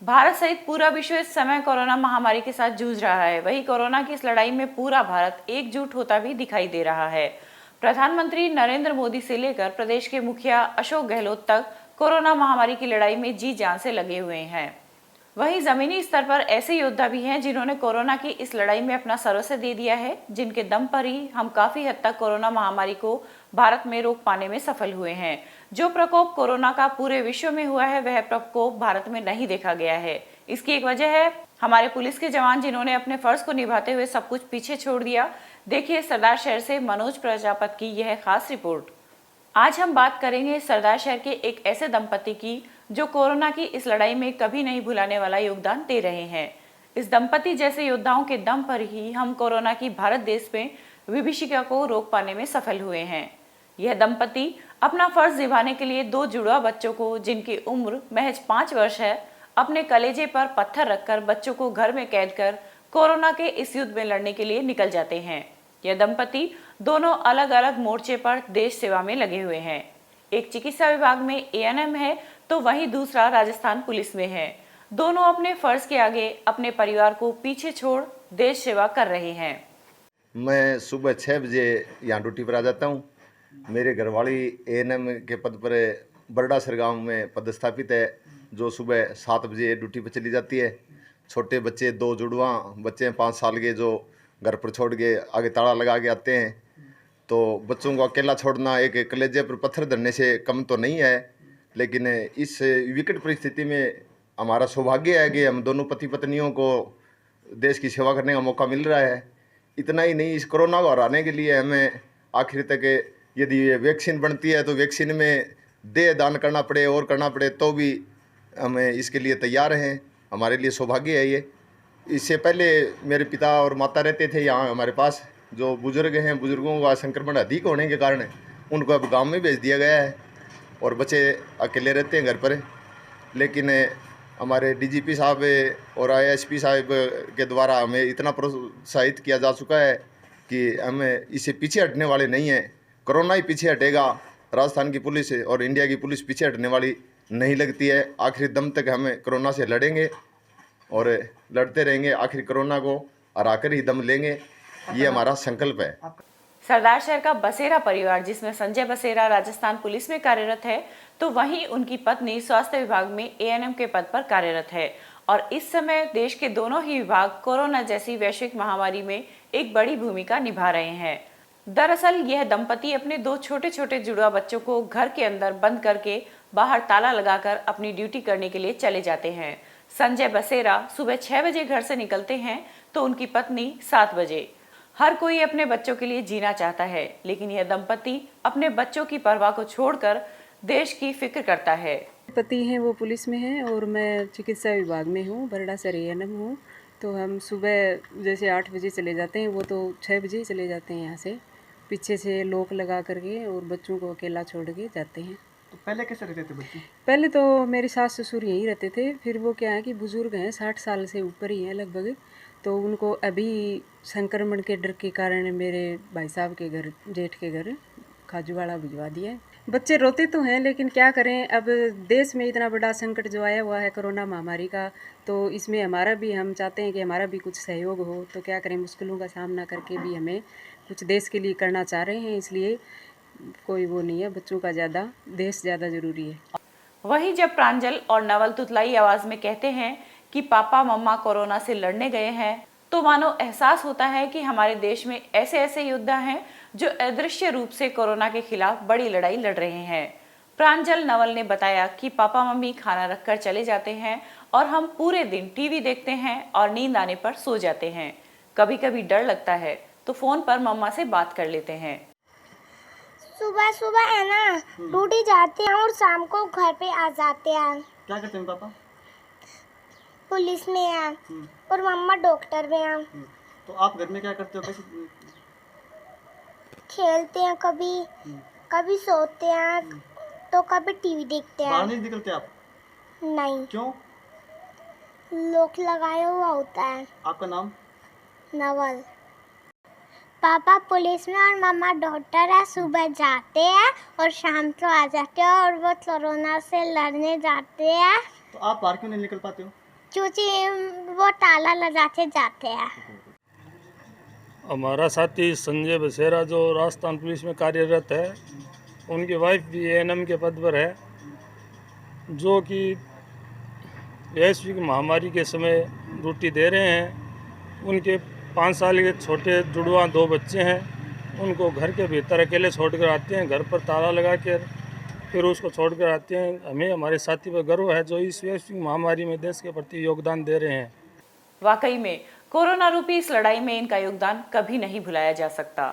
भारत सहित पूरा विश्व इस समय कोरोना महामारी के साथ जूझ रहा है। वहीं कोरोना की इस लड़ाई में पूरा भारत एकजुट होता भी दिखाई दे रहा है। प्रधानमंत्री नरेंद्र मोदी से लेकर प्रदेश के मुखिया अशोक गहलोत तक कोरोना महामारी की लड़ाई में जी जान से लगे हुए हैं। वहीं जमीनी स्तर पर ऐसे योद्धा भी हैं जिन्होंने कोरोना की इस लड़ाई में अपना सर्वस्व दे दिया है, जिनके दम पर ही हम काफी हद तक कोरोना महामारी को भारत में रोक पाने में सफल हुए हैं। जो प्रकोप कोरोना का पूरे विश्व में हुआ है, वह प्रकोप भारत में नहीं देखा गया है। इसकी एक वजह है हमारे पुलिस के जवान, जिन्होंने अपने फर्ज को निभाते हुए सब कुछ पीछे छोड़ दिया। देखिए सरदार शहर से मनोज प्रजापत की यह खास रिपोर्ट। आज हम बात करेंगे सरदार शहर के एक ऐसे दंपति की जो कोरोना की इस लड़ाई में कभी नहीं भुलाने वाला योगदान दे रहे हैं। इस दंपति जैसे योद्धाओं के दम पर ही हम कोरोना की भारत देश में विभीषिका को रोक पाने में सफल हुए हैं। यह दंपति अपना फर्ज निभाने के लिए 2 जुड़वा बच्चों को, जिनकी उम्र महज 5 वर्ष है, अपने कलेजे पर पत्थर रखकर बच्चों को घर में कैद कर कोरोना के इस युद्ध में लड़ने के लिए निकल जाते हैं। यह दंपति दोनों अलग अलग मोर्चे पर देश सेवा में लगे हुए हैं। एक चिकित्सा विभाग में एएनएम है, तो वहीं दूसरा राजस्थान पुलिस में है। दोनों अपने फर्ज के आगे अपने परिवार को पीछे छोड़ देश सेवा कर रहे हैं। मैं सुबह 6 बजे यहाँ ड्यूटी पर आ जाता हूँ। मेरे घरवाली एएनएम के पद पर बरडासर गांव में पदस्थापित है, जो सुबह 7 बजे ड्यूटी पर चली जाती है। छोटे बच्चे 2 जुड़वा बच्चे हैं 5 साल के, जो घर पर छोड़ के आगे ताला लगा के आते हैं। तो बच्चों को अकेला छोड़ना एक कलेजे पर पत्थर धरने से कम तो नहीं है, लेकिन इस विकट परिस्थिति में हमारा सौभाग्य है कि हम दोनों पति पत्नियों को देश की सेवा करने का मौका मिल रहा है। इतना ही नहीं, इस कोरोना को हराने के लिए हमें आखिर तक, यदि ये वैक्सीन बनती है तो वैक्सीन में देह दान करना पड़े और करना पड़े तो भी हमें इसके लिए तैयार हैं। हमारे लिए सौभाग्य है ये। इससे पहले मेरे पिता और माता रहते थे यहाँ हमारे पास, जो बुजुर्ग हैं, बुजुर्गों का संक्रमण अधिक होने के कारण उनको अब गांव में भेज दिया गया है और बच्चे अकेले रहते हैं घर पर। लेकिन हमारे डीजीपी साहब और आईएसपी साहब के द्वारा हमें इतना प्रोत्साहित किया जा चुका है कि हमें इससे पीछे हटने वाले नहीं हैं। कोरोना ही पीछे हटेगा, राजस्थान की पुलिस और इंडिया की पुलिस पीछे हटने वाली नहीं लगती है। आखिरी दम तक हमें कोरोना से लड़ेंगे और लड़ते रहेंगे, आखिर कोरोना को हराकर ही दम लेंगे, ये हमारा संकल्प है। सरदार शहर का बसेरा परिवार, जिसमें संजय बसेरा राजस्थान पुलिस में कार्यरत है, तो वहीं उनकी पत्नी स्वास्थ्य विभाग में एएनएम के पद पर कार्यरत है। और इस समय देश के दोनों ही विभाग कोरोना जैसी वैश्विक महामारी में एक बड़ी भूमिका निभा रहे हैं। दरअसल यह दंपति अपने 2 छोटे छोटे जुड़वा बच्चों को घर के अंदर बंद करके बाहर ताला लगाकर अपनी ड्यूटी करने के लिए चले जाते हैं। संजय बसेरा सुबह 6 बजे घर से निकलते हैं, तो उनकी पत्नी 7 बजे। हर कोई अपने बच्चों के लिए जीना चाहता है, लेकिन यह दंपति अपने बच्चों की परवाह को छोड़कर देश की फिक्र करता है। पति हैं वो पुलिस में हैं और मैं चिकित्सा विभाग में हूँ, बरडासर एएनएम हूँ। तो हम सुबह जैसे 8 बजे चले जाते हैं, वो तो 6 बजे ही चले जाते हैं यहाँ से, पीछे से लॉक लगा करके, और बच्चों को अकेला छोड़ के जाते हैं। तो पहले कैसे रहते थे बच्चे? पहले तो मेरे सास ससुर यहीं रहते थे, फिर वो क्या है कि बुजुर्ग हैं, 60 साल से ऊपर ही हैं लगभग, तो उनको अभी संक्रमण के डर के कारण मेरे भाई साहब के घर, जेठ के घर खाजूवाड़ा भिजवा दिया है। बच्चे रोते तो हैं, लेकिन क्या करें, अब देश में इतना बड़ा संकट जो आया हुआ है कोरोना महामारी का, तो इसमें हमारा भी, हम चाहते हैं कि हमारा भी कुछ सहयोग हो। तो क्या करें, मुश्किलों का सामना करके भी हमें कुछ देश के लिए करना चाह रहे हैं, इसलिए कोई वो नहीं है, बच्चों का ज़्यादा, देश ज़्यादा ज़रूरी है। वहीं जब प्रांजल और नवल तुतलाई आवाज में कहते हैं कि पापा मम्मा कोरोना से लड़ने गए हैं, तो मानो एहसास होता है कि हमारे देश में ऐसे ऐसे योद्धा हैं जो अदृश्य रूप से कोरोना के खिलाफ बड़ी लड़ाई लड़ रहे हैं। प्रांजल नवल ने बताया कि पापा मम्मी खाना रखकर चले जाते हैं और हम पूरे दिन टीवी देखते हैं और नींद आने पर सो जाते हैं। कभी कभी डर लगता है तो फोन पर मम्मा से बात कर लेते हैं। सुबह सुबह है ना ड्यूटी जाते हैं और शाम को घर पे आ जाते हैं। क्या करते हैं पापा? पुलिस में है और मम्मा डॉक्टर में है। तो आप घर में क्या करते हो? कैसे? खेलते हैं, कभी कभी सोते हैं, तो कभी टीवी देखते बाहर हैं। नहीं निकलते आप? नहीं, क्यों? लॉक लगाया हुआ होता है। आपका नाम? नवल। पापा पुलिस में और मम्मा डॉक्टर है। सुबह जाते हैं और शाम को आ जाते हैं और वो कोरोना से लड़ने जाते हैं। तो आप बाहर क्यों नहीं निकल पाते हो? क्योंकि वो ताला लगा के जाते हैं। हमारा साथी संजय बसेरा जो राजस्थान पुलिस में कार्यरत है, उनकी वाइफ भी एएनएम के पद पर है, जो कि वैश्विक महामारी के समय ड्यूटी दे रहे हैं। उनके 5 साल के छोटे जुड़वा 2 बच्चे हैं, उनको घर के भीतर अकेले छोड़कर आते हैं, घर पर ताला लगा कर फिर उसको छोड़कर आते हैं। हमें हमारे साथी पर गर्व है जो इस वैश्विक महामारी में देश के प्रति योगदान दे रहे हैं। वाकई में कोरोना रूपी इस लड़ाई में इनका योगदान कभी नहीं भुलाया जा सकता।